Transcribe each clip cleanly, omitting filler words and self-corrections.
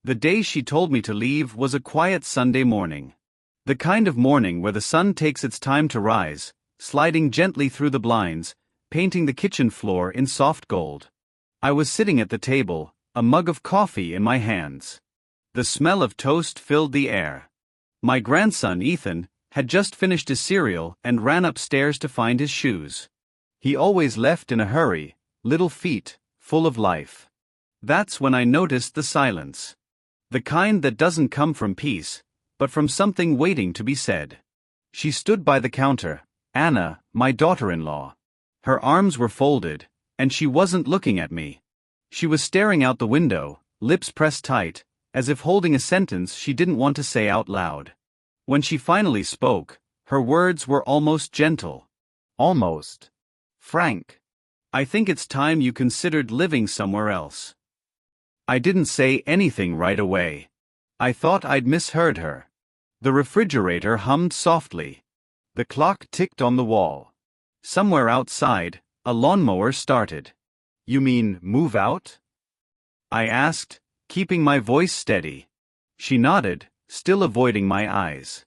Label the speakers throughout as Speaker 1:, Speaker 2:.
Speaker 1: The day she told me to leave was a quiet Sunday morning. The kind of morning where the sun takes its time to rise, sliding gently through the blinds, painting the kitchen floor in soft gold. I was sitting at the table, a mug of coffee in my hands. The smell of toast filled the air. My grandson, Ethan, had just finished his cereal and ran upstairs to find his shoes. He always left in a hurry, little feet, full of life. That's when I noticed the silence. The kind that doesn't come from peace, but from something waiting to be said. She stood by the counter, Anna, my daughter-in-law. Her arms were folded, and she wasn't looking at me. She was staring out the window, lips pressed tight, as if holding a sentence she didn't want to say out loud. When she finally spoke, her words were almost gentle. Almost frank. I think it's time you considered living somewhere else. I didn't say anything right away. I thought I'd misheard her. The refrigerator hummed softly. The clock ticked on the wall. Somewhere outside, a lawnmower started. You mean move out? I asked, keeping my voice steady. She nodded, still avoiding my eyes.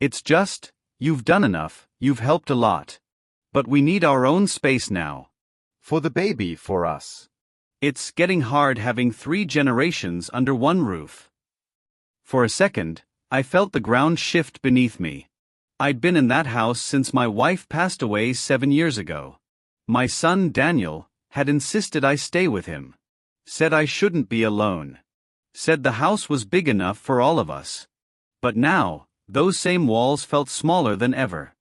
Speaker 1: It's just, you've done enough, you've helped a lot. But we need our own space now. For the baby, for us. It's getting hard having 3 generations under one roof. For a second, I felt the ground shift beneath me. I'd been in that house since my wife passed away 7 years ago. My son, Daniel, had insisted I stay with him. Said I shouldn't be alone. Said the house was big enough for all of us. But now, those same walls felt smaller than ever.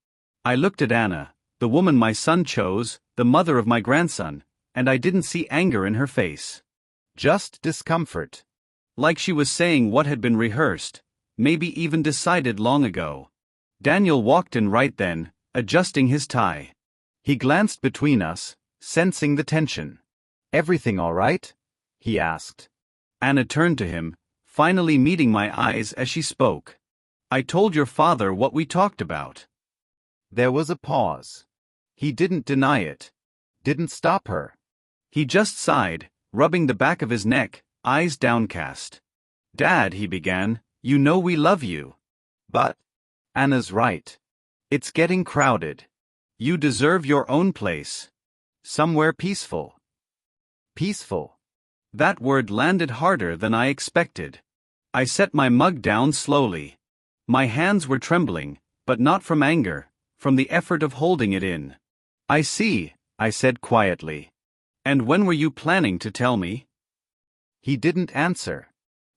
Speaker 1: I looked at Anna, the woman my son chose, the mother of my grandson, and I didn't see anger in her face. Just discomfort. Like she was saying what had been rehearsed, maybe even decided long ago. Daniel walked in right then, adjusting his tie. He glanced between us, sensing the tension. Everything all right? He asked. Anna turned to him, finally meeting my eyes as she spoke. I told your father what we talked about. There was a pause. He didn't deny it. Didn't stop her. He just sighed, rubbing the back of his neck, eyes downcast. Dad, he began, you know we love you. But Anna's right. It's getting crowded. You deserve your own place. Somewhere peaceful. Peaceful. That word landed harder than I expected. I set my mug down slowly. My hands were trembling, but not from anger, from the effort of holding it in. I see, I said quietly. And when were you planning to tell me? He didn't answer.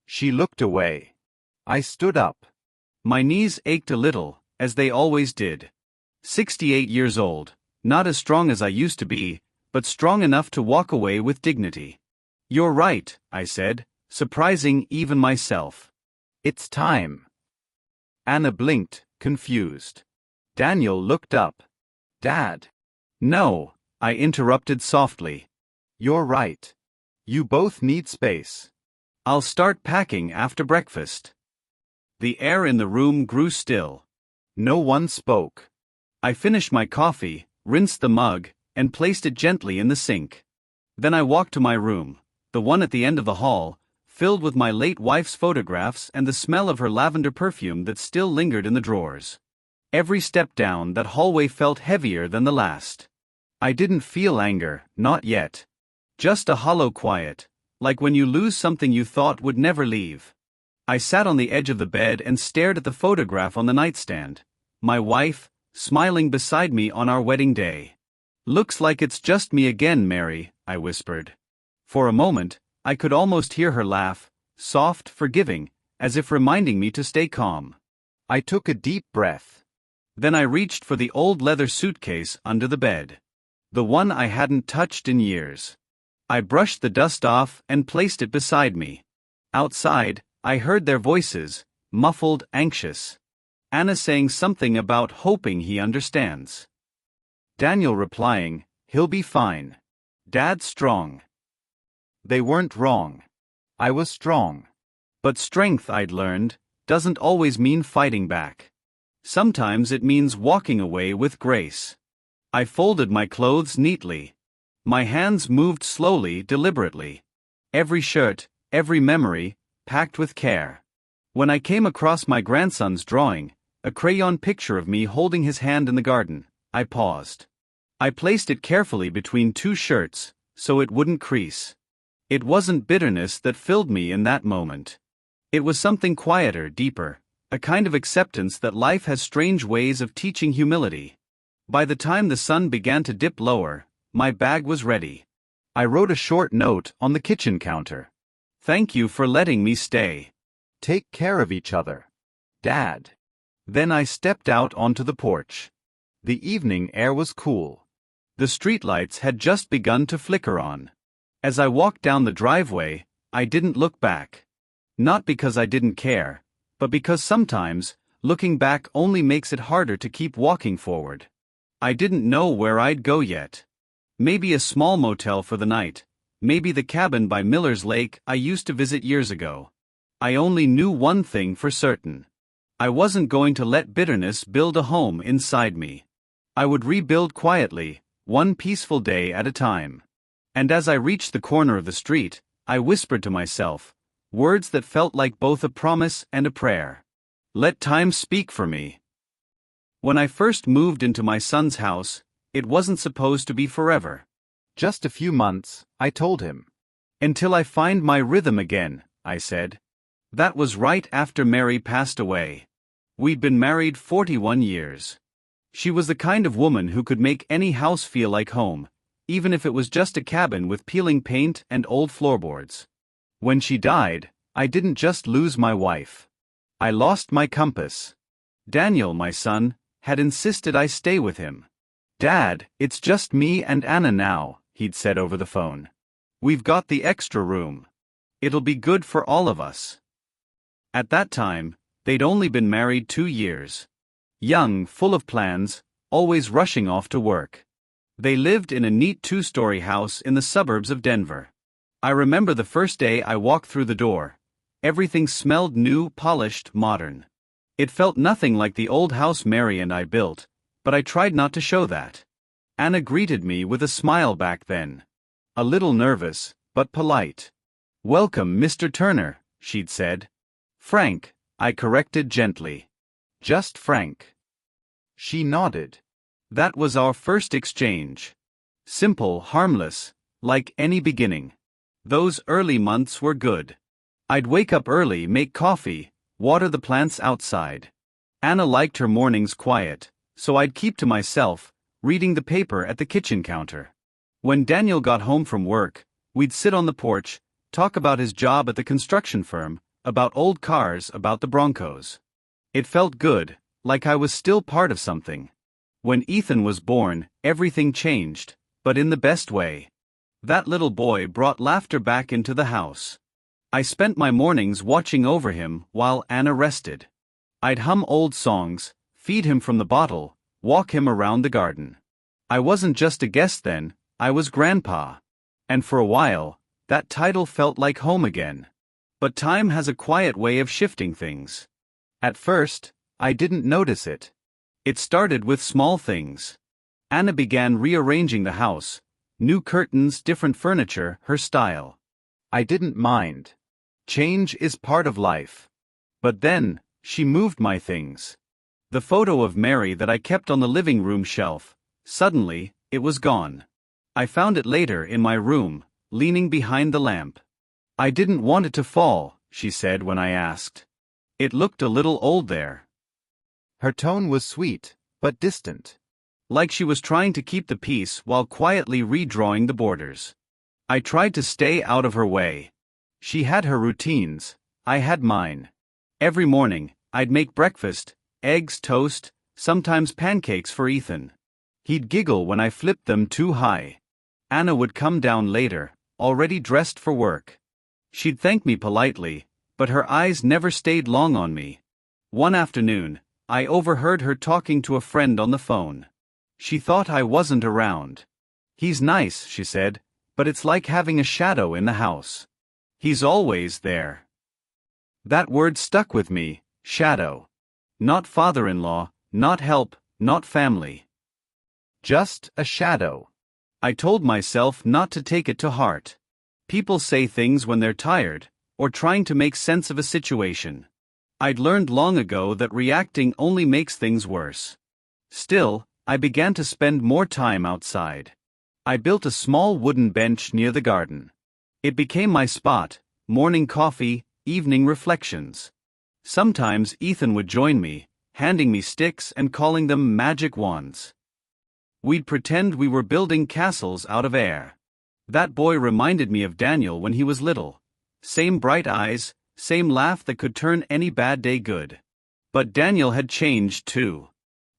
Speaker 1: She looked away. I stood up. My knees ached a little, as they always did. 68 years old, not as strong as I used to be, but strong enough to walk away with dignity. You're right, I said, surprising even myself. It's time. Anna blinked, confused. Daniel looked up. Dad. No, I interrupted softly. You're right. You both need space. I'll start packing after breakfast. The air in the room grew still. No one spoke. I finished my coffee, rinsed the mug, and placed it gently in the sink. Then I walked to my room, the one at the end of the hall, filled with my late wife's photographs and the smell of her lavender perfume that still lingered in the drawers. Every step down that hallway felt heavier than the last. I didn't feel anger, not yet. Just a hollow quiet, like when you lose something you thought would never leave. I sat on the edge of the bed and stared at the photograph on the nightstand. My wife, smiling beside me on our wedding day. Looks like it's just me again, Mary, I whispered. For a moment, I could almost hear her laugh, soft, forgiving, as if reminding me to stay calm. I took a deep breath. Then I reached for the old leather suitcase under the bed. The one I hadn't touched in years. I brushed the dust off and placed it beside me. Outside, I heard their voices, muffled, anxious. Anna saying something about hoping he understands. Daniel replying, he'll be fine. Dad's strong. They weren't wrong. I was strong. But strength, I'd learned, doesn't always mean fighting back. Sometimes it means walking away with grace. I folded my clothes neatly. My hands moved slowly, deliberately. Every shirt, every memory, packed with care. When I came across my grandson's drawing, a crayon picture of me holding his hand in the garden, I paused. I placed it carefully between two shirts, so it wouldn't crease. It wasn't bitterness that filled me in that moment. It was something quieter, deeper, a kind of acceptance that life has strange ways of teaching humility. By the time the sun began to dip lower, my bag was ready. I wrote a short note on the kitchen counter. "Thank you for letting me stay. Take care of each other. Dad." Then I stepped out onto the porch. The evening air was cool. The streetlights had just begun to flicker on. As I walked down the driveway, I didn't look back. Not because I didn't care, but because sometimes, looking back only makes it harder to keep walking forward. I didn't know where I'd go yet. Maybe a small motel for the night, maybe the cabin by Miller's Lake I used to visit years ago. I only knew one thing for certain. I wasn't going to let bitterness build a home inside me. I would rebuild quietly, one peaceful day at a time. And as I reached the corner of the street, I whispered to myself, words that felt like both a promise and a prayer. Let time speak for me. When I first moved into my son's house, it wasn't supposed to be forever. Just a few months, I told him. Until I find my rhythm again, I said. That was right after Mary passed away. We'd been married 41 years. She was the kind of woman who could make any house feel like home, even if it was just a cabin with peeling paint and old floorboards. When she died, I didn't just lose my wife. I lost my compass. Daniel, my son, had insisted I stay with him. "Dad, it's just me and Anna now," he'd said over the phone. "We've got the extra room. It'll be good for all of us." At that time, they'd only been married 2 years. Young, full of plans, always rushing off to work. They lived in a neat 2-story house in the suburbs of Denver. I remember the first day I walked through the door. Everything smelled new, polished, modern. It felt nothing like the old house Mary and I built, but I tried not to show that. Anna greeted me with a smile back then. A little nervous, but polite. "Welcome, Mr. Turner," she'd said. "Frank," I corrected gently. "Just Frank." She nodded. That was our first exchange. Simple, harmless, like any beginning. Those early months were good. I'd wake up early, make coffee, water the plants outside. Anna liked her mornings quiet, so I'd keep to myself, reading the paper at the kitchen counter. When Daniel got home from work, we'd sit on the porch, talk about his job at the construction firm, about old cars, about the Broncos. It felt good, like I was still part of something. When Ethan was born, everything changed, but in the best way. That little boy brought laughter back into the house. I spent my mornings watching over him while Anna rested. I'd hum old songs, feed him from the bottle, walk him around the garden. I wasn't just a guest then, I was grandpa. And for a while, that title felt like home again. But time has a quiet way of shifting things. At first, I didn't notice it. It started with small things. Anna began rearranging the house. New curtains, different furniture, her style. I didn't mind. Change is part of life. But then, she moved my things. The photo of Mary that I kept on the living room shelf, suddenly, it was gone. I found it later in my room, leaning behind the lamp. "I didn't want it to fall," she said when I asked. "It looked a little old there." Her tone was sweet, but distant. Like she was trying to keep the peace while quietly redrawing the borders. I tried to stay out of her way. She had her routines, I had mine. Every morning, I'd make breakfast, eggs, toast, sometimes pancakes for Ethan. He'd giggle when I flipped them too high. Anna would come down later, already dressed for work. She'd thank me politely, but her eyes never stayed long on me. One afternoon, I overheard her talking to a friend on the phone. She thought I wasn't around. "He's nice," she said, "but it's like having a shadow in the house. He's always there." That word stuck with me, shadow. Not father-in-law, not help, not family. Just a shadow. I told myself not to take it to heart. People say things when they're tired, or trying to make sense of a situation. I'd learned long ago that reacting only makes things worse. Still, I began to spend more time outside. I built a small wooden bench near the garden. It became my spot: morning coffee, evening reflections. Sometimes Ethan would join me, handing me sticks and calling them magic wands. We'd pretend we were building castles out of air. That boy reminded me of Daniel when he was little. Same bright eyes, same laugh that could turn any bad day good. But Daniel had changed too.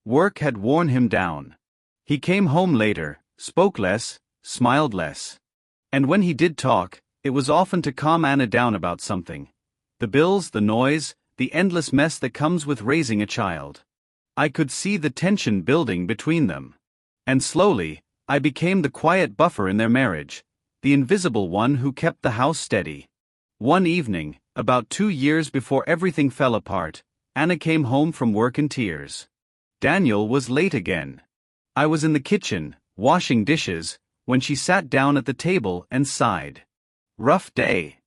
Speaker 1: Work had worn him down. He came home later, spoke less, smiled less. And when he did talk, it was often to calm Anna down about something. The bills, the noise, the endless mess that comes with raising a child. I could see the tension building between them. And slowly, I became the quiet buffer in their marriage, the invisible one who kept the house steady. One evening, about 2 years before everything fell apart, Anna came home from work in tears. Daniel was late again. I was in the kitchen, washing dishes, when she sat down at the table and sighed. "Rough day?"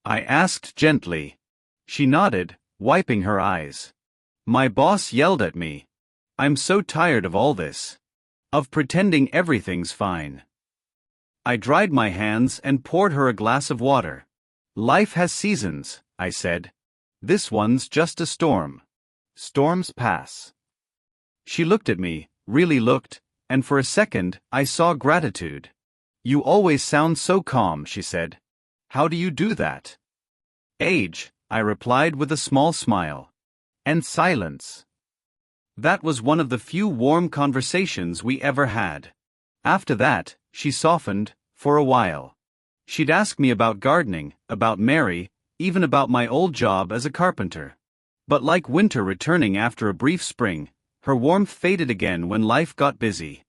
Speaker 1: I asked gently. She nodded, wiping her eyes. "My boss yelled at me. I'm so tired of all this. Of pretending everything's fine." I dried my hands and poured her a glass of water. "Life has seasons," I said. "This one's just a storm. Storms pass." She looked at me, really looked, and for a second, I saw gratitude. "You always sound so calm," she said. "How do you do that?" "Age," I replied with a small smile. "And silence." That was one of the few warm conversations we ever had. After that, she softened, for a while. She'd ask me about gardening, about Mary, even about my old job as a carpenter. But like winter returning after a brief spring, her warmth faded again when life got busy.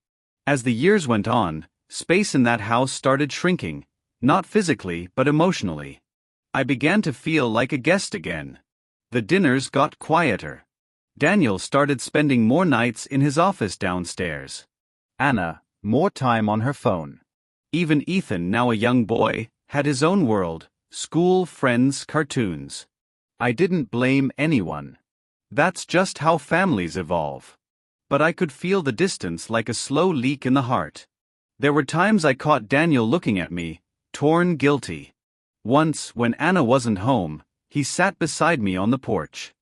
Speaker 1: As the years went on, space in that house started shrinking, not physically but emotionally. I began to feel like a guest again. The dinners got quieter. Daniel started spending more nights in his office downstairs. Anna, more time on her phone. Even Ethan, now a young boy, had his own world: school, friends, cartoons. I didn't blame anyone. That's just how families evolve. But I could feel the distance like a slow leak in the heart. There were times I caught Daniel looking at me, torn, guilty. Once, when Anna wasn't home, he sat beside me on the porch.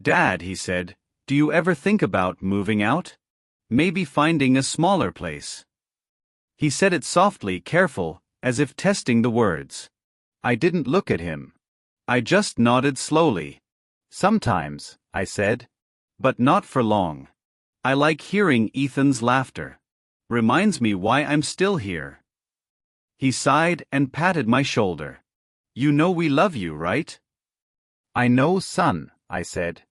Speaker 1: "Dad," he said, "do you ever think about moving out? Maybe finding a smaller place?" He said it softly, careful, as if testing the words. I didn't look at him. I just nodded slowly. "Sometimes," I said. "But not for long. I like hearing Ethan's laughter. Reminds me why I'm still here." He sighed and patted my shoulder. "You know we love you, right?" "I know, son," I said.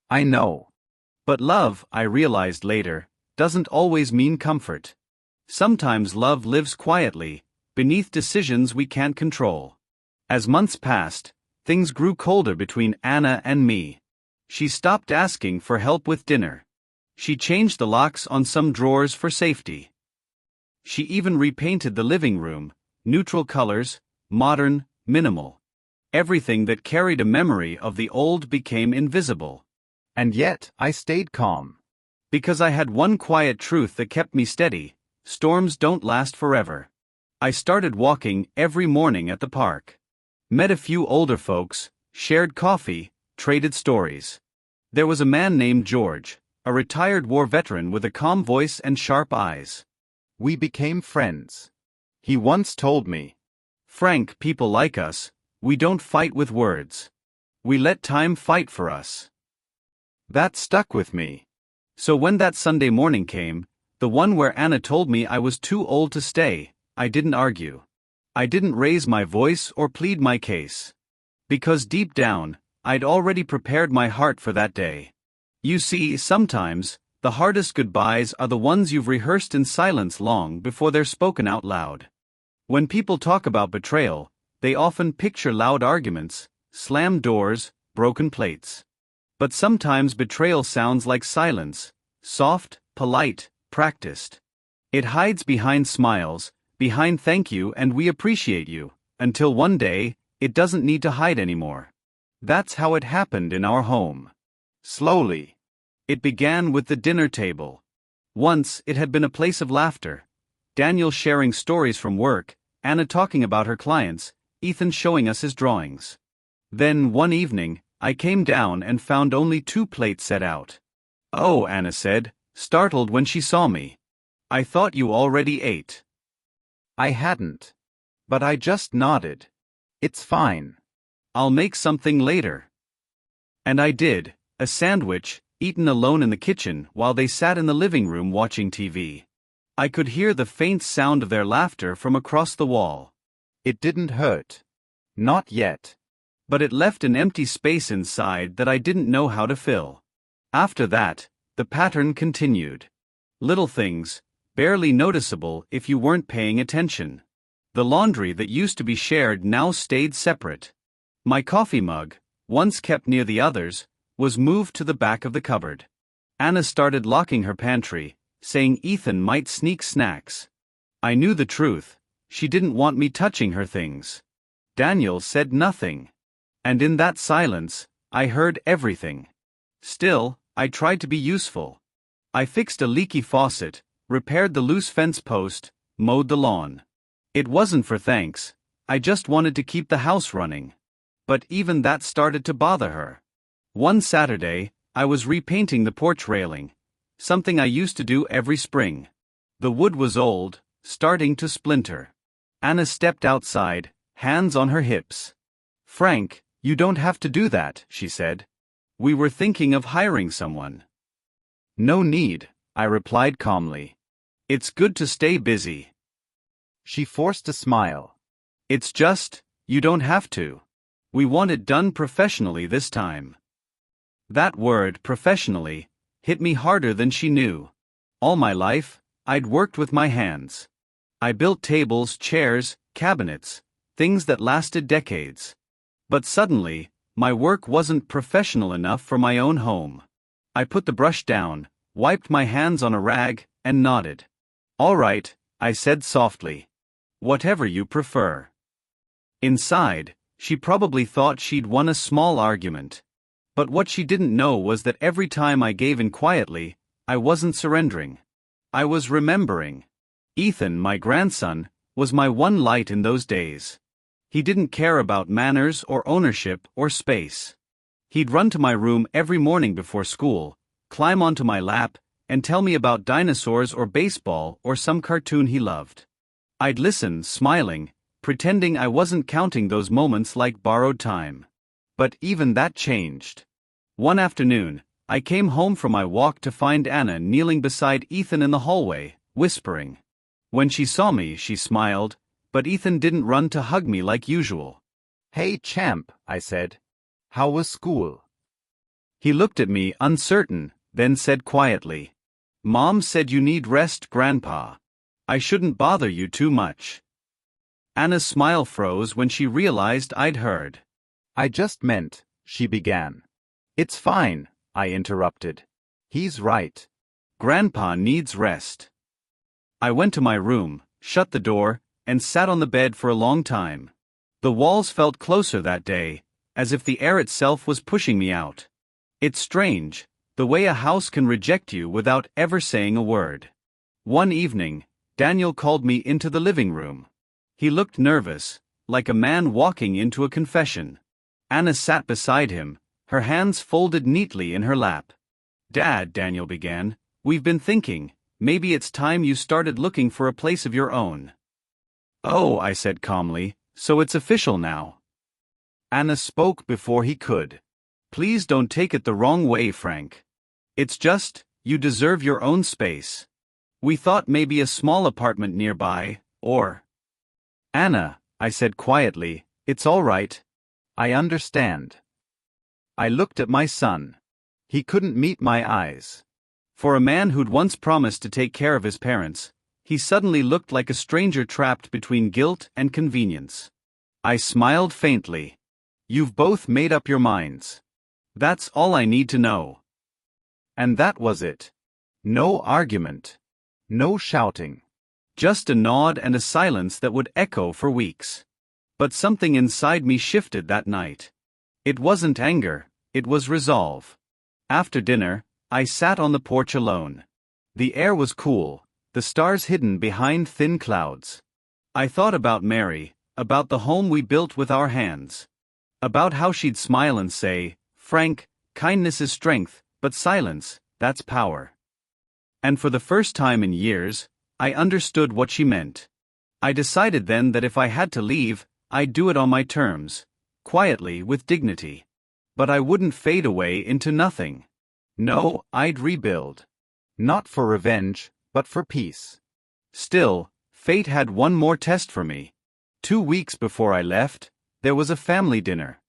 Speaker 1: "I know." But love, I realized later, doesn't always mean comfort. Sometimes love lives quietly, beneath decisions we can't control. As months passed, things grew colder between Anna and me. She stopped asking for help with dinner. She changed the locks on some drawers for safety. She even repainted the living room, neutral colors, modern, minimal. Everything that carried a memory of the old became invisible. And yet, I stayed calm. Because I had one quiet truth that kept me steady: storms don't last forever. I started walking every morning at the park. Met a few older folks, shared coffee, traded stories. There was a man named George, a retired war veteran with a calm voice and sharp eyes. We became friends. He once told me, "Frank, people like us, we don't fight with words. We let time fight for us." That stuck with me. So when that Sunday morning came, the one where Anna told me I was too old to stay, I didn't argue. I didn't raise my voice or plead my case. Because deep down, I'd already prepared my heart for that day. You see, sometimes, the hardest goodbyes are the ones you've rehearsed in silence long before they're spoken out loud. When people talk about betrayal, they often picture loud arguments, slammed doors, broken plates. But sometimes betrayal sounds like silence, soft, polite, practiced. It hides behind smiles, behind "thank you" and "we appreciate you," until one day, It doesn't need to hide anymore. That's how it happened in our home. Slowly. It began with the dinner table. Once, it had been a place of laughter. Daniel sharing stories from work, Anna talking about her clients, Ethan showing us his drawings. Then, one evening, I came down and found only 2 plates set out. "Oh," Anna said, startled when she saw me. "I thought you already ate." I hadn't. But I just nodded. "It's fine. I'll make something later." And I did, a sandwich, eaten alone in the kitchen while they sat in the living room watching TV. I could hear the faint sound of their laughter from across the wall. It didn't hurt. Not yet. But it left an empty space inside that I didn't know how to fill. After that, the pattern continued. Little things, barely noticeable if you weren't paying attention. The laundry that used to be shared now stayed separate. My coffee mug, once kept near the others, was moved to the back of the cupboard. Anna started locking her pantry, saying Ethan might sneak snacks. I knew the truth. She didn't want me touching her things. Daniel said nothing. And in that silence, I heard everything. Still, I tried to be useful. I fixed a leaky faucet, repaired the loose fence post, mowed the lawn. It wasn't for thanks. I just wanted to keep the house running. But even that started to bother her. One Saturday, I was repainting the porch railing, something I used to do every spring. The wood was old, starting to splinter. Anna stepped outside, hands on her hips. "Frank, you don't have to do that," she said. "We were thinking of hiring someone." "No need," I replied calmly. "It's good to stay busy." She forced a smile. "It's just, you don't have to. We want it done professionally this time." That word, professionally, hit me harder than she knew. All my life, I'd worked with my hands. I built tables, chairs, cabinets, things that lasted decades. But suddenly, my work wasn't professional enough for my own home. I put the brush down, wiped my hands on a rag, and nodded. "All right," I said softly. "Whatever you prefer." Inside, she probably thought she'd won a small argument. But what she didn't know was that every time I gave in quietly, I wasn't surrendering. I was remembering. Ethan, my grandson, was my one light in those days. He didn't care about manners or ownership or space. He'd run to my room every morning before school, climb onto my lap, and tell me about dinosaurs or baseball or some cartoon he loved. I'd listen, smiling, pretending I wasn't counting those moments like borrowed time. But even that changed. One afternoon, I came home from my walk to find Anna kneeling beside Ethan in the hallway, whispering. When she saw me, she smiled, but Ethan didn't run to hug me like usual. "Hey, champ," I said. "How was school?" He looked at me uncertain, then said quietly, "Mom said you need rest, Grandpa. I shouldn't bother you too much." Anna's smile froze when she realized I'd heard. "I just meant," she began. "It's fine," I interrupted. "He's right. Grandpa needs rest." I went to my room, shut the door, and sat on the bed for a long time. The walls felt closer that day, as if the air itself was pushing me out. It's strange, the way a house can reject you without ever saying a word. One evening, Daniel called me into the living room. He looked nervous, like a man walking into a confession. Anna sat beside him, her hands folded neatly in her lap. "Dad," Daniel began, "we've been thinking, maybe it's time you started looking for a place of your own." "Oh," I said calmly, "so it's official now." Anna spoke before he could. "Please don't take it the wrong way, Frank. It's just, you deserve your own space. We thought maybe a small apartment nearby, or—" "Anna," I said quietly, "it's all right. I understand." I looked at my son. He couldn't meet my eyes. For a man who'd once promised to take care of his parents, he suddenly looked like a stranger trapped between guilt and convenience. I smiled faintly. "You've both made up your minds. That's all I need to know." And that was it. No argument. No shouting. Just a nod and a silence that would echo for weeks. But something inside me shifted that night. It wasn't anger, it was resolve. After dinner, I sat on the porch alone. The air was cool, the stars hidden behind thin clouds. I thought about Mary, about the home we built with our hands. About how she'd smile and say, "Frank, kindness is strength, but silence, that's power." And for the first time in years, I understood what she meant. I decided then that if I had to leave, I'd do it on my terms, quietly, with dignity. But I wouldn't fade away into nothing. No, I'd rebuild. Not for revenge, but for peace. Still, fate had one more test for me. 2 weeks before I left, there was a family dinner.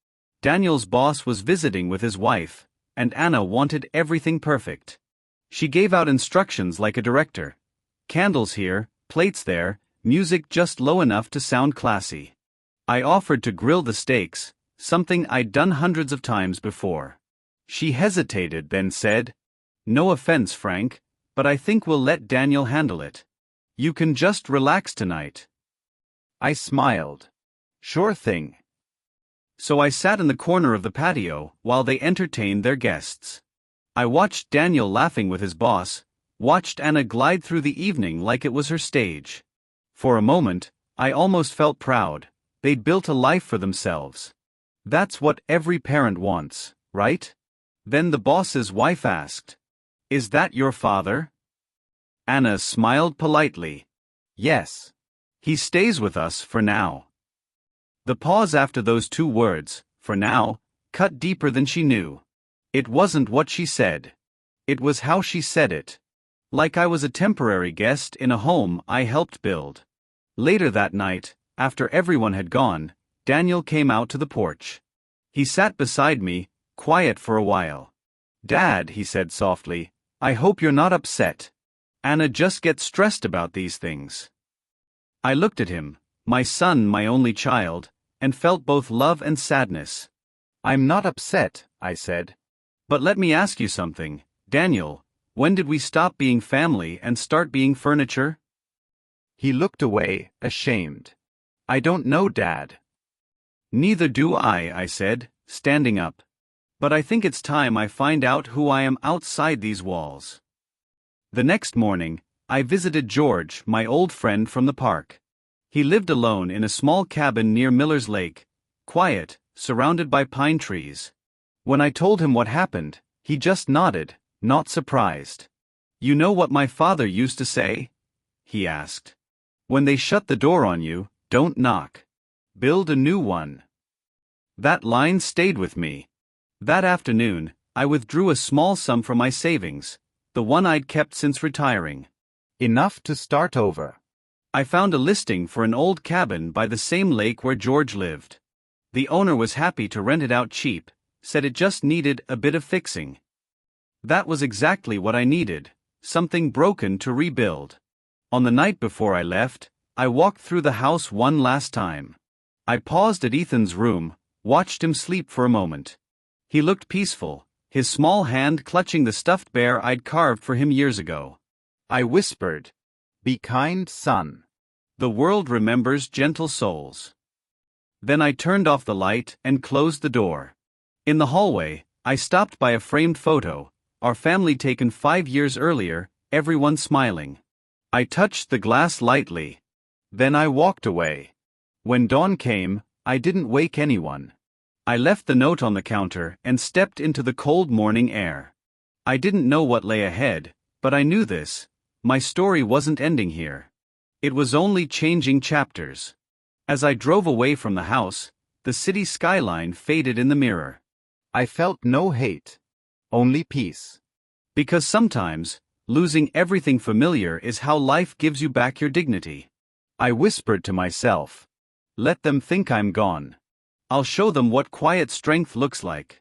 Speaker 1: Daniel's boss was visiting with his wife, and Anna wanted everything perfect. She gave out instructions like a director. Candles here, plates there, music just low enough to sound classy. I offered to grill the steaks, something I'd done hundreds of times before. She hesitated, then said, "No offense, Frank, but I think we'll let Daniel handle it. You can just relax tonight." I smiled. Sure thing. So I sat in the corner of the patio while they entertained their guests. I watched Daniel laughing with his boss, watched Anna glide through the evening like it was her stage. For a moment, I almost felt proud. They'd built a life for themselves. That's what every parent wants, right? Then the boss's wife asked, "Is that your father?" Anna smiled politely. "Yes. He stays with us for now." The pause after those 2 words, "for now," cut deeper than she knew. It wasn't what she said. It was how she said it. Like I was a temporary guest in a home I helped build. Later that night, after everyone had gone, Daniel came out to the porch. He sat beside me, quiet for a while. "Dad," he said softly, "I hope you're not upset. Anna just gets stressed about these things." I looked at him, my son, my only child, and felt both love and sadness. "I'm not upset," I said. "But let me ask you something, Daniel, when did we stop being family and start being furniture?" He looked away, ashamed. "I don't know, Dad." "Neither do I said, standing up. "But I think it's time I find out who I am outside these walls." The next morning, I visited George, my old friend from the park. He lived alone in a small cabin near Miller's Lake, quiet, surrounded by pine trees. When I told him what happened, he just nodded, not surprised. "You know what my father used to say?" he asked. "When they shut the door on you, don't knock. Build a new one." That line stayed with me. That afternoon, I withdrew a small sum from my savings, the one I'd kept since retiring. Enough to start over. I found a listing for an old cabin by the same lake where George lived. The owner was happy to rent it out cheap, said it just needed a bit of fixing. That was exactly what I needed, something broken to rebuild. On the night before I left, I walked through the house one last time. I paused at Ethan's room, watched him sleep for a moment. He looked peaceful, his small hand clutching the stuffed bear I'd carved for him years ago. I whispered, "Be kind, son. The world remembers gentle souls." Then I turned off the light and closed the door. In the hallway, I stopped by a framed photo, our family taken 5 years earlier, everyone smiling. I touched the glass lightly. Then I walked away. When dawn came, I didn't wake anyone. I left the note on the counter and stepped into the cold morning air. I didn't know what lay ahead, but I knew this: my story wasn't ending here. It was only changing chapters. As I drove away from the house, the city skyline faded in the mirror. I felt no hate, only peace. Because sometimes, losing everything familiar is how life gives you back your dignity. I whispered to myself, "Let them think I'm gone. I'll show them what quiet strength looks like."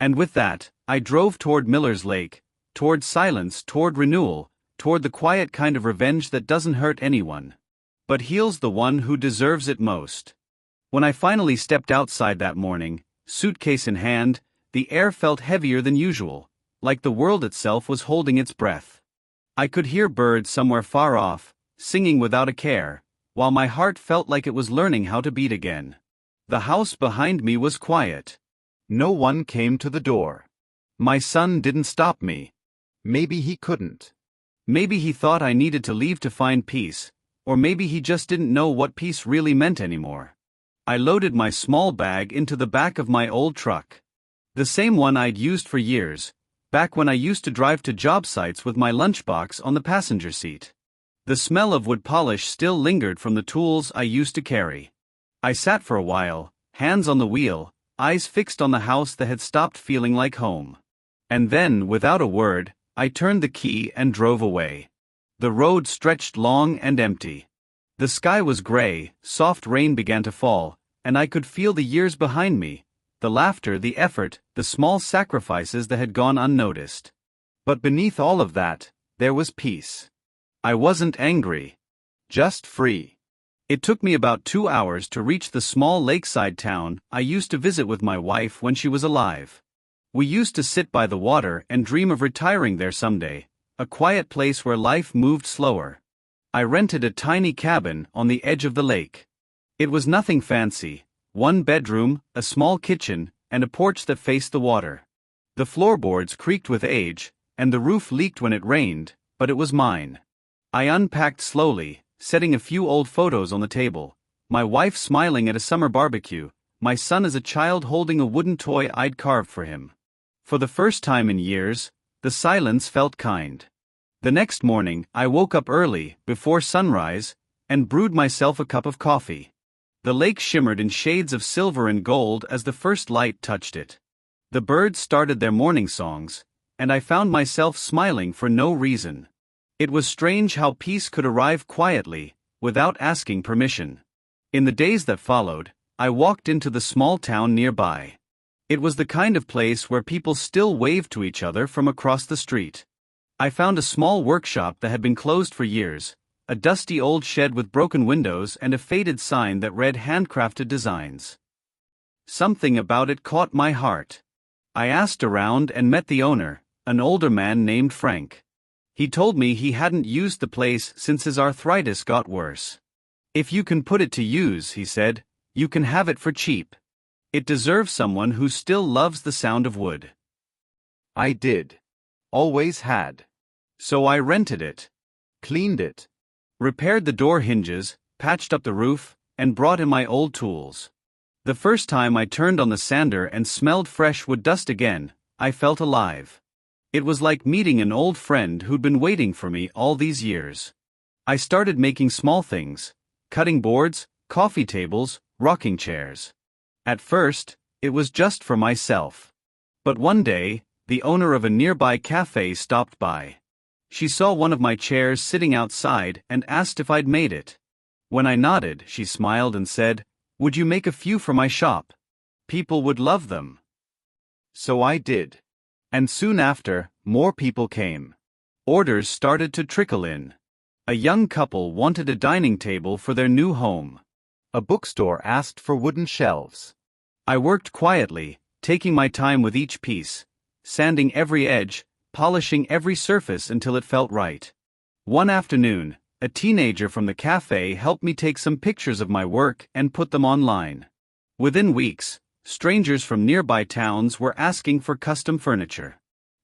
Speaker 1: And with that, I drove toward Miller's Lake, toward silence, toward renewal, toward the quiet kind of revenge that doesn't hurt anyone, but heals the one who deserves it most. When I finally stepped outside that morning, suitcase in hand, the air felt heavier than usual, like the world itself was holding its breath. I could hear birds somewhere far off, singing without a care, while my heart felt like it was learning how to beat again. The house behind me was quiet. No one came to the door. My son didn't stop me. Maybe he couldn't. Maybe he thought I needed to leave to find peace, or maybe he just didn't know what peace really meant anymore. I loaded my small bag into the back of my old truck. The same one I'd used for years, back when I used to drive to job sites with my lunchbox on the passenger seat. The smell of wood polish still lingered from the tools I used to carry. I sat for a while, hands on the wheel, eyes fixed on the house that had stopped feeling like home. And then, without a word, I turned the key and drove away. The road stretched long and empty. The sky was gray, soft rain began to fall, and I could feel the years behind me, the laughter, the effort, the small sacrifices that had gone unnoticed. But beneath all of that, there was peace. I wasn't angry. Just free. It took me about 2 hours to reach the small lakeside town I used to visit with my wife when she was alive. We used to sit by the water and dream of retiring there someday, a quiet place where life moved slower. I rented a tiny cabin on the edge of the lake. It was nothing fancy, 1 bedroom, a small kitchen, and a porch that faced the water. The floorboards creaked with age, and the roof leaked when it rained, but it was mine. I unpacked slowly, setting a few old photos on the table, my wife smiling at a summer barbecue, my son as a child holding a wooden toy I'd carved for him. For the first time in years, the silence felt kind. The next morning, I woke up early, before sunrise, and brewed myself a cup of coffee. The lake shimmered in shades of silver and gold as the first light touched it. The birds started their morning songs, and I found myself smiling for no reason. It was strange how peace could arrive quietly, without asking permission. In the days that followed, I walked into the small town nearby. It was the kind of place where people still waved to each other from across the street. I found a small workshop that had been closed for years, a dusty old shed with broken windows and a faded sign that read handcrafted designs. Something about it caught my heart. I asked around and met the owner, an older man named Frank. He told me he hadn't used the place since his arthritis got worse. "If you can put it to use," he said, "you can have it for cheap. It deserves someone who still loves the sound of wood." I did. Always had. So I rented it. Cleaned it. Repaired the door hinges, patched up the roof, and brought in my old tools. The first time I turned on the sander and smelled fresh wood dust again, I felt alive. It was like meeting an old friend who'd been waiting for me all these years. I started making small things, cutting boards, coffee tables, rocking chairs. At first, it was just for myself. But one day, the owner of a nearby cafe stopped by. She saw one of my chairs sitting outside and asked if I'd made it. When I nodded, she smiled and said, "Would you make a few for my shop? People would love them." So I did. And soon after, more people came. Orders started to trickle in. A young couple wanted a dining table for their new home. A bookstore asked for wooden shelves. I worked quietly, taking my time with each piece, sanding every edge, polishing every surface until it felt right. One afternoon, a teenager from the cafe helped me take some pictures of my work and put them online. Within weeks, strangers from nearby towns were asking for custom furniture.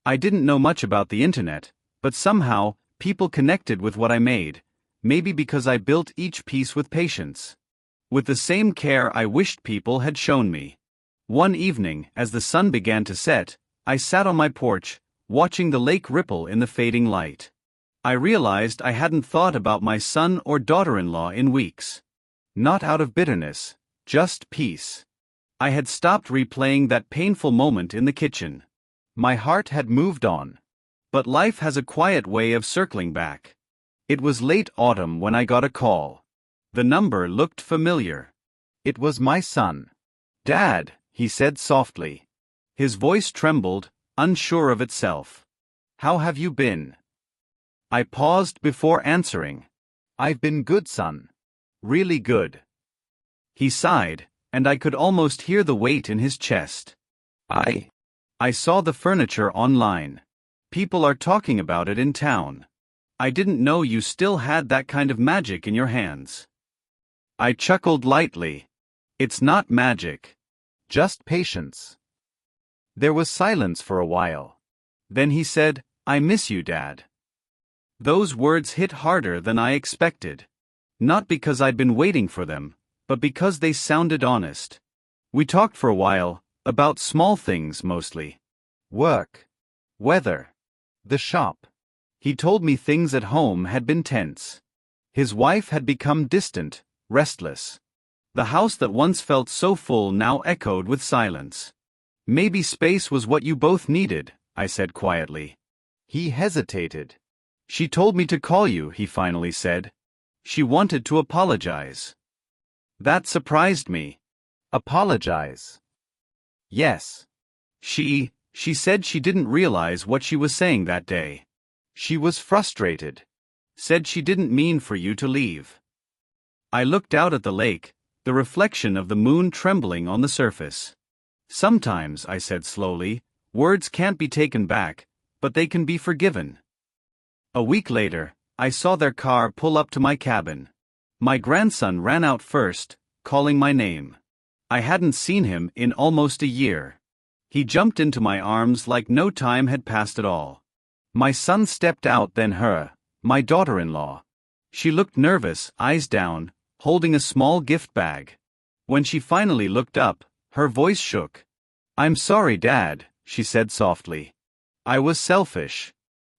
Speaker 1: I didn't know much about the internet, but somehow, people connected with what I made, maybe because I built each piece with patience. With the same care I wished people had shown me. One evening, as the sun began to set, I sat on my porch, watching the lake ripple in the fading light. I realized I hadn't thought about my son or daughter-in-law in weeks. Not out of bitterness, just peace. I had stopped replaying that painful moment in the kitchen. My heart had moved on. But life has a quiet way of circling back. It was late autumn when I got a call. The number looked familiar. It was my son. "Dad," he said softly. His voice trembled, unsure of itself. "How have you been?" I paused before answering. "I've been good, son. Really good." He sighed, and I could almost hear the weight in his chest. I saw the furniture online. People are talking about it in town. I didn't know you still had that kind of magic in your hands." I chuckled lightly. It's not magic.
Speaker 2: Just patience.
Speaker 1: There was silence for a while. Then he said, I miss you, Dad. Those words hit harder than I expected. Not because I'd been waiting for them, but because they sounded honest. We talked for a while, about small things mostly.
Speaker 2: Work.
Speaker 1: Weather.
Speaker 2: The shop.
Speaker 1: He told me things at home had been tense. His wife had become distant, restless. The house that once felt so full now echoed with silence. Maybe space was what you both needed, I said quietly.
Speaker 2: He hesitated.
Speaker 1: She told me to call you, he finally said. She wanted to apologize. That surprised me.
Speaker 2: Apologize.
Speaker 1: Yes. She said she didn't realize what she was saying that day.
Speaker 2: She was frustrated.
Speaker 1: Said she didn't mean for you to leave. I looked out at the lake, the reflection of the moon trembling on the surface. Sometimes, I said slowly, words can't be taken back, but they can be forgiven. A week later, I saw their car pull up to my cabin. My grandson ran out first, calling my name. I hadn't seen him in almost a year. He jumped into my arms like no time had passed at all. My son stepped out, then her, my daughter-in-law. She looked nervous, eyes down, holding a small gift bag. When she finally looked up, her voice shook. I'm sorry, Dad, she said softly. I was selfish.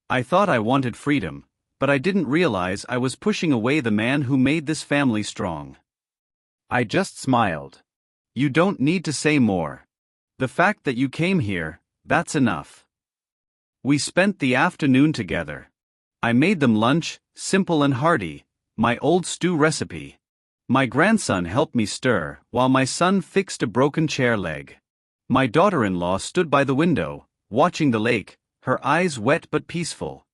Speaker 1: I thought I wanted freedom, but I didn't realize I was pushing away the man who made this family strong.
Speaker 2: I just smiled.
Speaker 1: You don't need to say more. The fact that you came here, that's enough. We spent the afternoon together. I made them lunch, simple and hearty, my old stew recipe. My grandson helped me stir, while my son fixed a broken chair leg. My daughter-in-law stood by the window, watching the lake, her eyes wet but peaceful.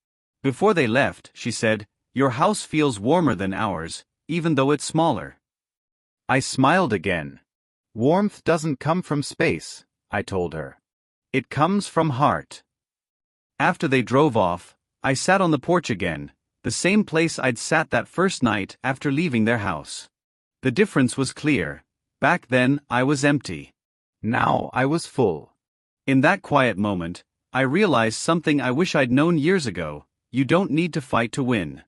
Speaker 1: Before they left, she said, Your house feels warmer than ours, even though it's smaller.
Speaker 2: I smiled again. Warmth doesn't come from space, I told her.
Speaker 1: It comes from heart. After they drove off, I sat on the porch again, the same place I'd sat that first night after leaving their house. The difference was clear. Back then, I was empty.
Speaker 2: Now I was full.
Speaker 1: In that quiet moment, I realized something I wish I'd known years ago. You don't need to fight to win.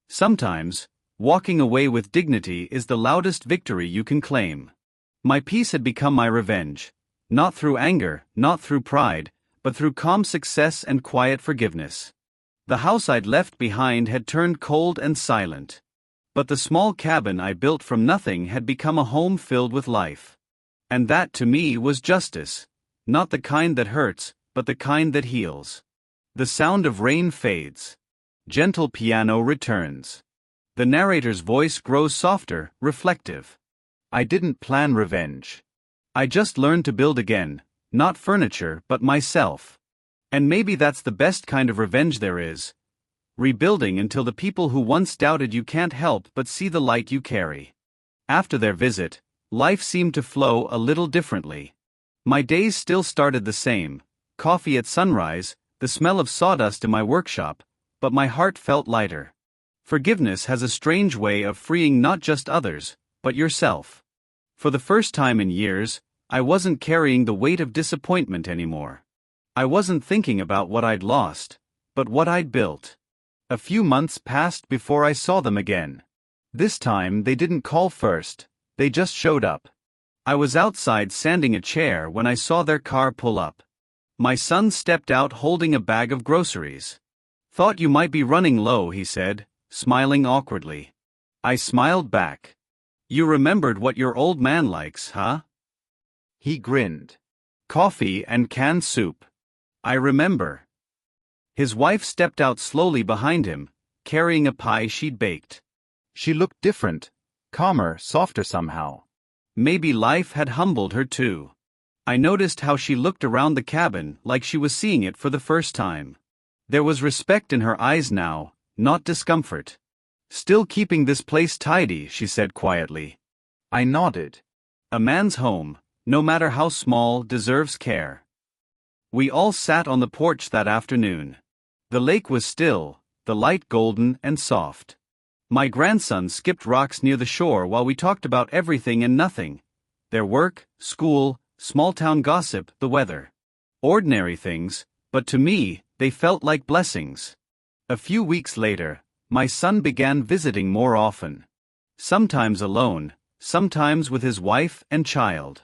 Speaker 1: Sometimes, walking away with dignity is the loudest victory you can claim. My peace had become my revenge. Not through anger, not through pride, but through calm success and quiet forgiveness. The house I'd left behind had turned cold and silent. But the small cabin I built from nothing had become a home filled with life. And that to me was justice. Not the kind that hurts, but the kind that heals. The sound of rain fades. Gentle piano returns. The narrator's voice grows softer, reflective.
Speaker 2: I didn't plan revenge.
Speaker 1: I just learned to build again, not furniture but myself. And maybe that's the best kind of revenge there is. Rebuilding until the people who once doubted you can't help but see the light you carry. After their visit, life seemed to flow a little differently. My days still started the same, coffee at sunrise, the smell of sawdust in my workshop, but my heart felt lighter. Forgiveness has a strange way of freeing not just others, but yourself. For the first time in years, I wasn't carrying the weight of disappointment anymore. I wasn't thinking about what I'd lost, but what I'd built. A few months passed before I saw them again. This time they didn't call first, they just showed up. I was outside sanding a chair when I saw their car pull up. My son stepped out holding a bag of groceries. Thought you might be running low, he said, smiling awkwardly. I smiled back. You remembered what your old man likes, huh?
Speaker 2: He grinned.
Speaker 1: Coffee and canned soup. I remember. His wife stepped out slowly behind him, carrying a pie she'd baked.
Speaker 2: She looked different, calmer, softer somehow.
Speaker 1: Maybe life had humbled her too. I noticed how she looked around the cabin like she was seeing it for the first time. There was respect in her eyes now, not discomfort. Still keeping this place tidy, she said quietly.
Speaker 2: I nodded.
Speaker 1: A man's home, no matter how small, deserves care. We all sat on the porch that afternoon. The lake was still, the light golden and soft. My grandson skipped rocks near the shore while we talked about everything and nothing. Their work, school, small-town gossip, the weather. Ordinary things, but to me, they felt like blessings. A few weeks later, my son began visiting more often. Sometimes alone, sometimes with his wife and child.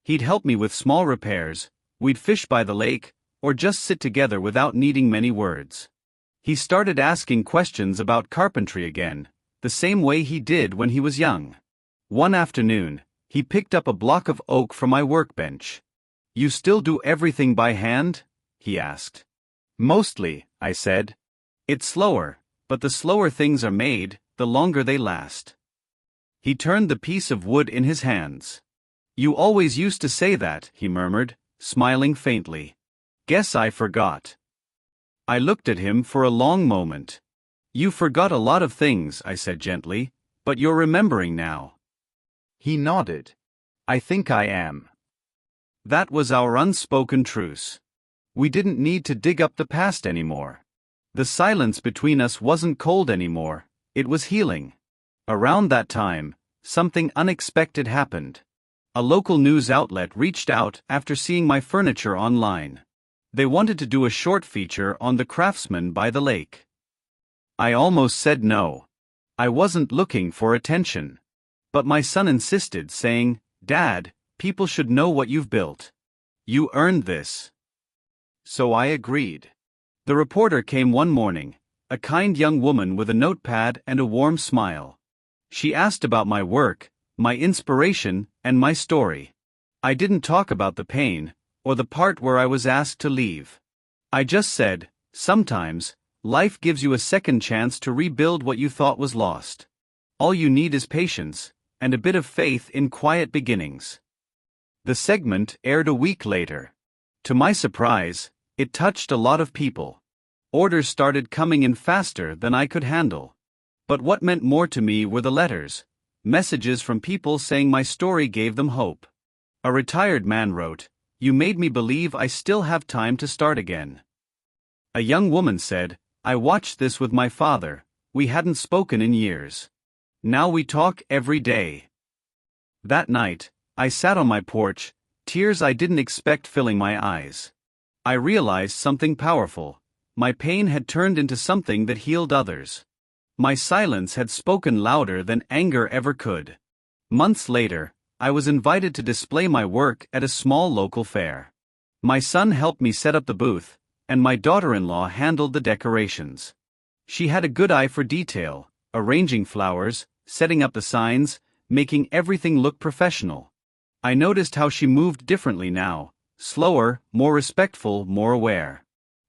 Speaker 1: He'd help me with small repairs, we'd fish by the lake, or just sit together without needing many words. He started asking questions about carpentry again, the same way he did when he was young. One afternoon, he picked up a block of oak from my workbench. "You still do everything by hand?" he asked. "Mostly," I said. "It's slower, but the slower things are made, the longer they last." He turned the piece of wood in his hands. "You always used to say that," he murmured, smiling faintly. "Guess I forgot." I looked at him for a long moment. "You forgot a lot of things," I said gently, "but you're remembering now." He nodded. "I think I am." That was our unspoken truce. We didn't need to dig up the past anymore. The silence between us wasn't cold anymore, it was healing. Around that time, something unexpected happened. A local news outlet reached out after seeing my furniture online. They wanted to do a short feature on the craftsman by the lake. I almost said no. I wasn't looking for attention. But my son insisted, saying, "Dad, people should know what you've built. You earned this." So I agreed. The reporter came one morning, a kind young woman with a notepad and a warm smile. She asked about my work, my inspiration, and my story. I didn't talk about the pain, or the part where I was asked to leave. I just said, sometimes, life gives you a second chance to rebuild what you thought was lost. All you need is patience, and a bit of faith in quiet beginnings. The segment aired a week later. To my surprise, it touched a lot of people. Orders started coming in faster than I could handle. But what meant more to me were the letters, messages from people saying my story gave them hope. A retired man wrote, "You made me believe I still have time to start again." A young woman said, "I watched this with my father, we hadn't spoken in years. Now we talk every day." That night, I sat on my porch, tears I didn't expect filling my eyes. I realized something powerful. My pain had turned into something that healed others. My silence had spoken louder than anger ever could. Months later, I was invited to display my work at a small local fair. My son helped me set up the booth, and my daughter-in-law handled the decorations. She had a good eye for detail, arranging flowers, setting up the signs, making everything look professional. I noticed how she moved differently now, slower, more respectful, more aware.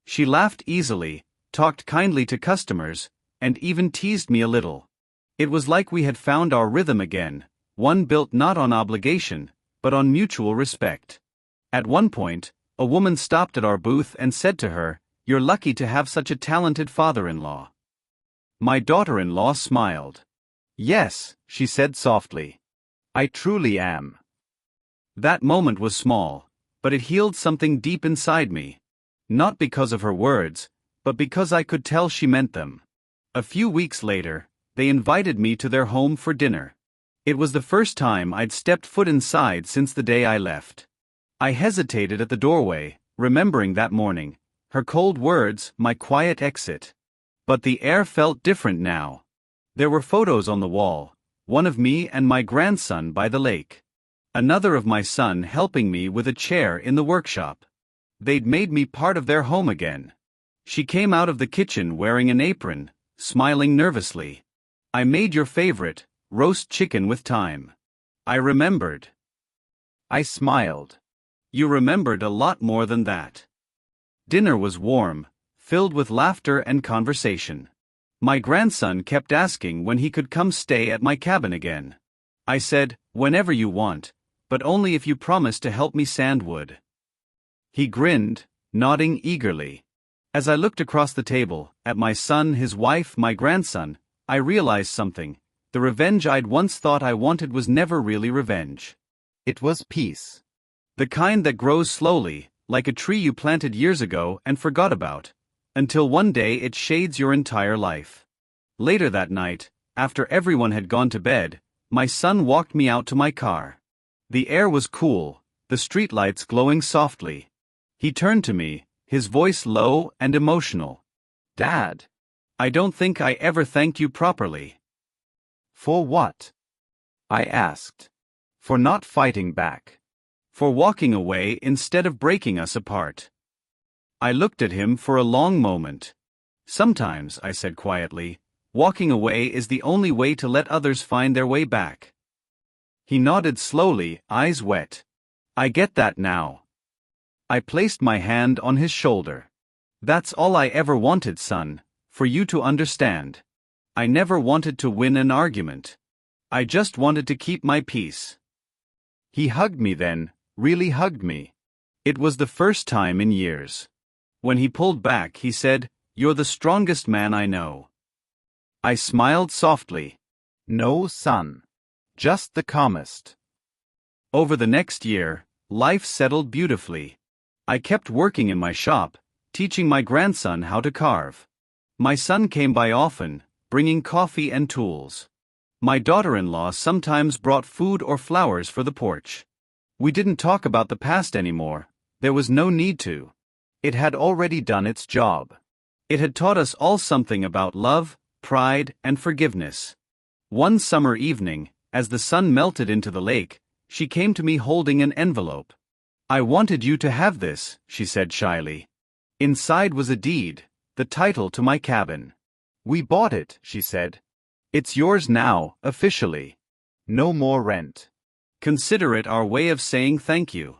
Speaker 1: She laughed easily, talked kindly to customers, and even teased me a little. It was like we had found our rhythm again, one built not on obligation, but on mutual respect. At one point, a woman stopped at our booth and said to her, "You're lucky to have such a talented father-in-law." My daughter-in-law smiled. "Yes," she said softly. "I truly am." That moment was small, but it healed something deep inside me. Not because of her words, but because I could tell she meant them. A few weeks later, they invited me to their home for dinner. It was the first time I'd stepped foot inside since the day I left. I hesitated at the doorway, remembering that morning, her cold words, my quiet exit. But the air felt different now. There were photos on the wall, one of me and my grandson by the lake. Another of my son helping me with a chair in the workshop. They'd made me part of their home again. She came out of the kitchen wearing an apron, smiling nervously. "I made your favorite, roast chicken with thyme." I remembered. I smiled. "You remembered a lot more than that." Dinner was warm, filled with laughter and conversation. My grandson kept asking when he could come stay at my cabin again. I said, "Whenever you want, but only if you promise to help me sand wood." He grinned, nodding eagerly. As I looked across the table, at my son, his wife, my grandson, I realized something. The revenge I'd once thought I wanted was never really revenge. It was peace. The kind that grows slowly, like a tree you planted years ago and forgot about, until one day it shades your entire life. Later that night, After everyone had gone to bed, my son walked me out to my car. The air was cool, the streetlights glowing softly. He turned to me, his voice low and emotional. "Dad, I don't think I ever thanked you properly."
Speaker 2: "For what?" I asked.
Speaker 1: "For not fighting back. For walking away instead of breaking us apart." I looked at him for a long moment. "Sometimes," I said quietly, "walking away is the only way to let others find their way back." He nodded slowly, eyes wet. "I get that now." I placed my hand on his shoulder. "That's all I ever wanted, son, for you to understand. I never wanted to win an argument. I just wanted to keep my peace." He hugged me then, really hugged me. It was the first time in years. When he pulled back, he said, "You're the strongest man I know." I smiled softly.
Speaker 2: "No, son. Just the calmest."
Speaker 1: Over the next year, life settled beautifully. I kept working in my shop, teaching my grandson how to carve. My son came by often, bringing coffee and tools. My daughter-in-law sometimes brought food or flowers for the porch. We didn't talk about the past anymore. There was no need to. It had already done its job. It had taught us all something about love, pride, and forgiveness. One summer evening, as the sun melted into the lake, she came to me holding an envelope. "I wanted you to have this," she said shyly. Inside was a deed, the title to my cabin.
Speaker 2: "We bought it," she said.
Speaker 1: "It's yours now, officially.
Speaker 2: No more rent."
Speaker 1: Consider it our way of saying thank you."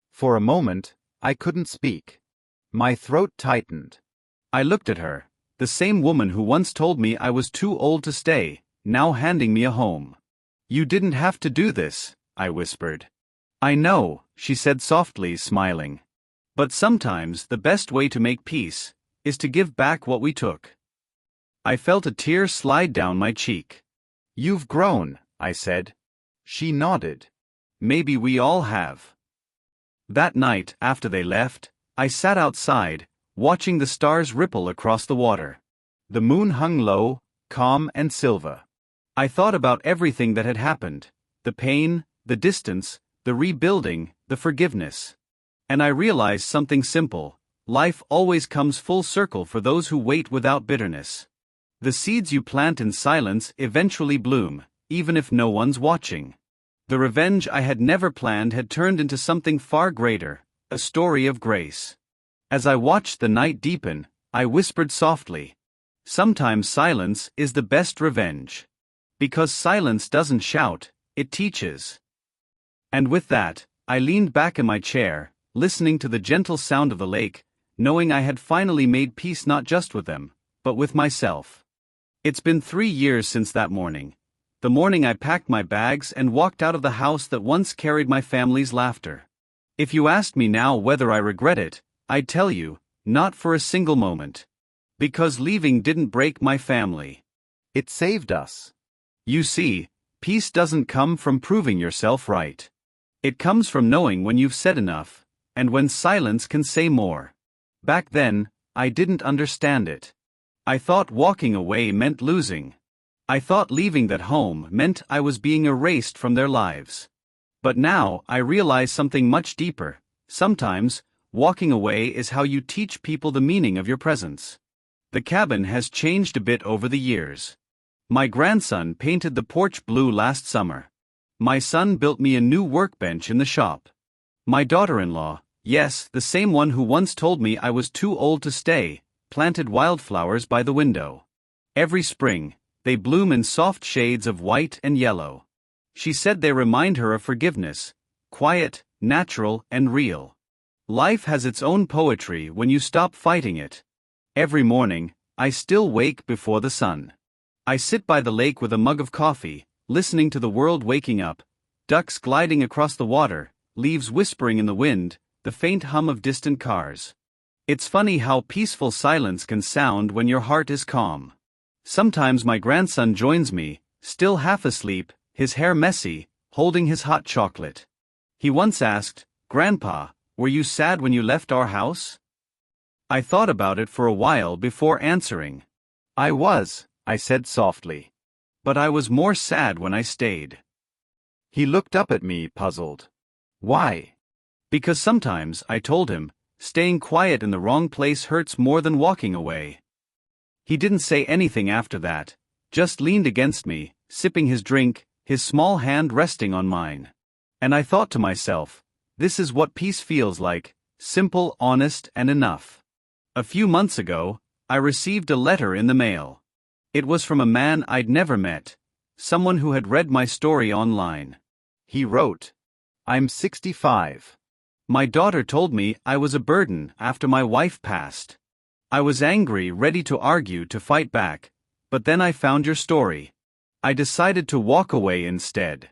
Speaker 2: For a moment, I couldn't speak. My throat tightened.
Speaker 1: I looked at her, the same woman who once told me I was too old to stay, now handing me a home. "You didn't have to do this," I whispered. "I know," she said softly, smiling. "But sometimes the best way to make peace is to give back what we took." I felt a tear slide down my cheek.
Speaker 2: "You've grown," I said. She nodded.
Speaker 1: "Maybe we all have." That night, after they left, I sat outside, watching the stars ripple across the water. The moon hung low, calm and silver. I thought about everything that had happened, the pain, the distance, the rebuilding, the forgiveness. And I realized something simple: life always comes full circle for those who wait without bitterness. The seeds you plant in silence eventually bloom, even if no one's watching. The revenge I had never planned had turned into something far greater, a story of grace. As I watched the night deepen, I whispered softly, "Sometimes silence is the best revenge. Because silence doesn't shout, it teaches." And with that, I leaned back in my chair, listening to the gentle sound of the lake, knowing I had finally made peace not just with them, but with myself. It's been 3 years since that morning. The morning I packed my bags and walked out of the house that once carried my family's laughter. If you asked me now whether I regret it, I'd tell you, not for a single moment. Because leaving didn't break my family.
Speaker 2: It saved us.
Speaker 1: You see, peace doesn't come from proving yourself right. It comes from knowing when you've said enough, and when silence can say more. Back then, I didn't understand it. I thought walking away meant losing. I thought leaving that home meant I was being erased from their lives. But now I realize something much deeper. Sometimes, walking away is how you teach people the meaning of your presence. The cabin has changed a bit over the years. My grandson painted the porch blue last summer. My son built me a new workbench in the shop. My daughter-in-law, yes, the same one who once told me I was too old to stay, planted wildflowers by the window. Every spring, they bloom in soft shades of white and yellow. She said they remind her of forgiveness, quiet, natural, and real. Life has its own poetry when you stop fighting it. Every morning, I still wake before the sun. I sit by the lake with a mug of coffee, listening to the world waking up, ducks gliding across the water, leaves whispering in the wind, the faint hum of distant cars. It's funny how peaceful silence can sound when your heart is calm. Sometimes my grandson joins me, still half asleep, his hair messy, holding his hot chocolate. He once asked, "Grandpa, were you sad when you left our house?" I thought about it for a while before answering.
Speaker 2: "I was," I said softly.
Speaker 1: But I was more sad when I stayed.
Speaker 2: He looked up at me, puzzled. Why?
Speaker 1: Because sometimes, I told him, staying quiet in the wrong place hurts more than walking away. He didn't say anything after that, just leaned against me, sipping his drink, his small hand resting on mine. And I thought to myself, this is what peace feels like, simple, honest, and enough. A few months ago, I received a letter in the mail. It was from a man I'd never met, someone who had read my story online.
Speaker 2: He wrote, "I'm 65.
Speaker 1: My daughter told me I was a burden after my wife passed. I was angry, ready to argue, to fight back, but then I found your story. I decided to walk away instead.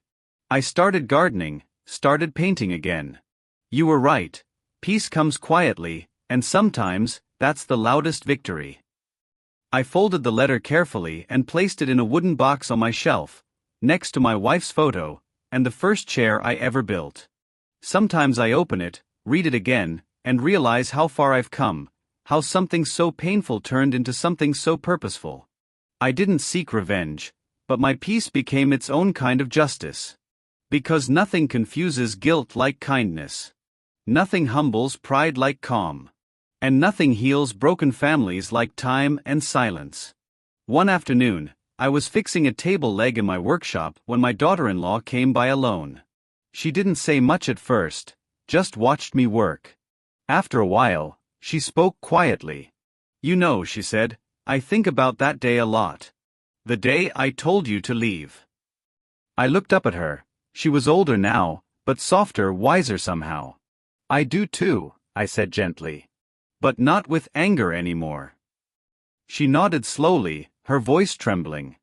Speaker 1: I started gardening, started painting again. You were right, peace comes quietly, and sometimes, that's the loudest victory." I folded the letter carefully and placed it in a wooden box on my shelf, next to my wife's photo, and the first chair I ever built. Sometimes I open it, read it again, and realize how far I've come, how something so painful turned into something so purposeful. I didn't seek revenge, but my peace became its own kind of justice. Because nothing confuses guilt like kindness. Nothing humbles pride like calm. And nothing heals broken families like time and silence. One afternoon, I was fixing a table leg in my workshop when my daughter-in-law came by alone. She didn't say much at first, just watched me work. After a while, she spoke quietly. "You know," she said, "I think about that day a lot. The day I told you to leave." I looked up at her. She was older now, but softer, wiser somehow. "I do too," I said gently. "But not with anger anymore." She nodded slowly, her voice trembling.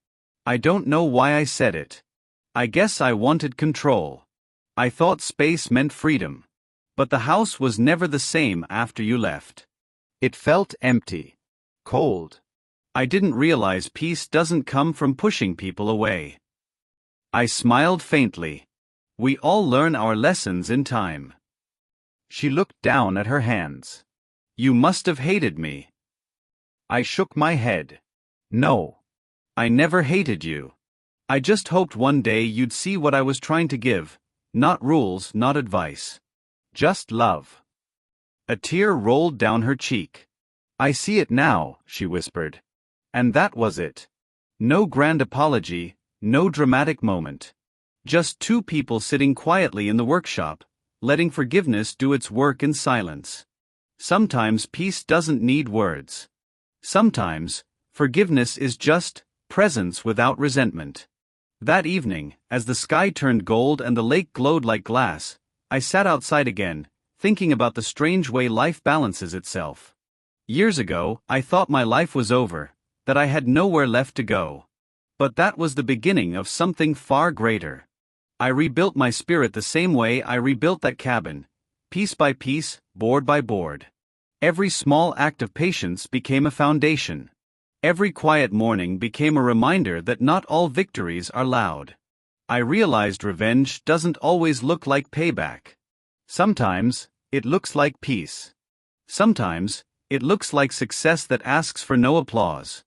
Speaker 1: I don't know why I said it. I guess I wanted control. I thought space meant freedom. But the house was never the same after you left. It felt empty. Cold. I didn't realize peace doesn't come from pushing people away. I smiled faintly. We all learn our lessons in time. She looked down at her hands. "You must have hated me." I shook my head. "No. I never hated you. I just hoped one day you'd see what I was trying to give. Not rules, not advice. Just love." A tear rolled down her cheek. "I see it now," she whispered. And that was it. No grand apology, no dramatic moment. Just two people sitting quietly in the workshop, letting forgiveness do its work in silence. Sometimes peace doesn't need words. Sometimes, forgiveness is just presence without resentment. That evening, as the sky turned gold and the lake glowed like glass, I sat outside again, thinking about the strange way life balances itself. Years ago, I thought my life was over, that I had nowhere left to go. But that was the beginning of something far greater. I rebuilt my spirit the same way I rebuilt that cabin, piece by piece, board by board. Every small act of patience became a foundation. Every quiet morning became a reminder that not all victories are loud. I realized revenge doesn't always look like payback. Sometimes, it looks like peace. Sometimes, it looks like success that asks for no applause.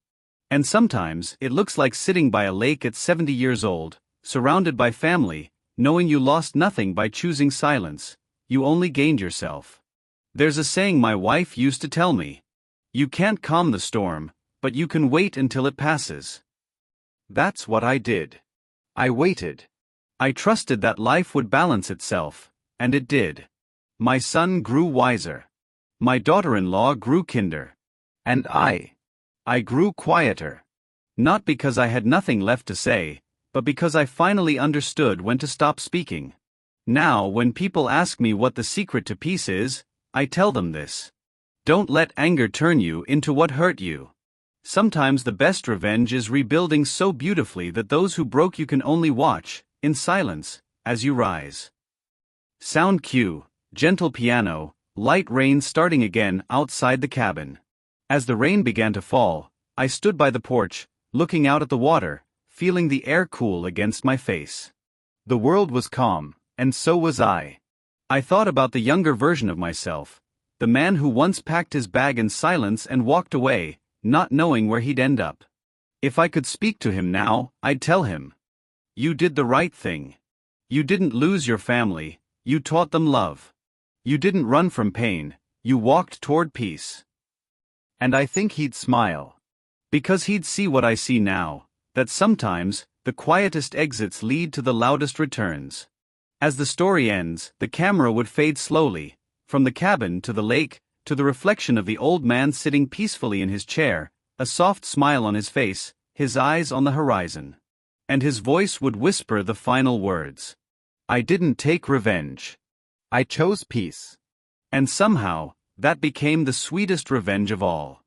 Speaker 1: And sometimes, it looks like sitting by a lake at 70 years old, surrounded by family, knowing you lost nothing by choosing silence, you only gained yourself. There's a saying my wife used to tell me. You can't calm the storm, but you can wait until it passes. That's what I did. I waited. I trusted that life would balance itself, and it did. My son grew wiser. My daughter-in-law grew kinder. And I grew quieter. Not because I had nothing left to say, but because I finally understood when to stop speaking. Now, when people ask me what the secret to peace is, I tell them this. Don't let anger turn you into what hurt you. Sometimes the best revenge is rebuilding so beautifully that those who broke you can only watch, in silence, as you rise. Sound cue, gentle piano, light rain starting again outside the cabin. As the rain began to fall, I stood by the porch, looking out at the water, feeling the air cool against my face. The world was calm, and so was I. I thought about the younger version of myself, the man who once packed his bag in silence and walked away, not knowing where he'd end up. If I could speak to him now, I'd tell him. You did the right thing. You didn't lose your family, you taught them love. You didn't run from pain, you walked toward peace.
Speaker 2: And I think he'd smile.
Speaker 1: Because he'd see what I see now, that sometimes, the quietest exits lead to the loudest returns. As the story ends, the camera would fade slowly, from the cabin to the lake, to the reflection of the old man sitting peacefully in his chair, a soft smile on his face, his eyes on the horizon. And his voice would whisper the final words. I didn't take revenge.
Speaker 2: I chose peace.
Speaker 1: And somehow, that became the sweetest revenge of all.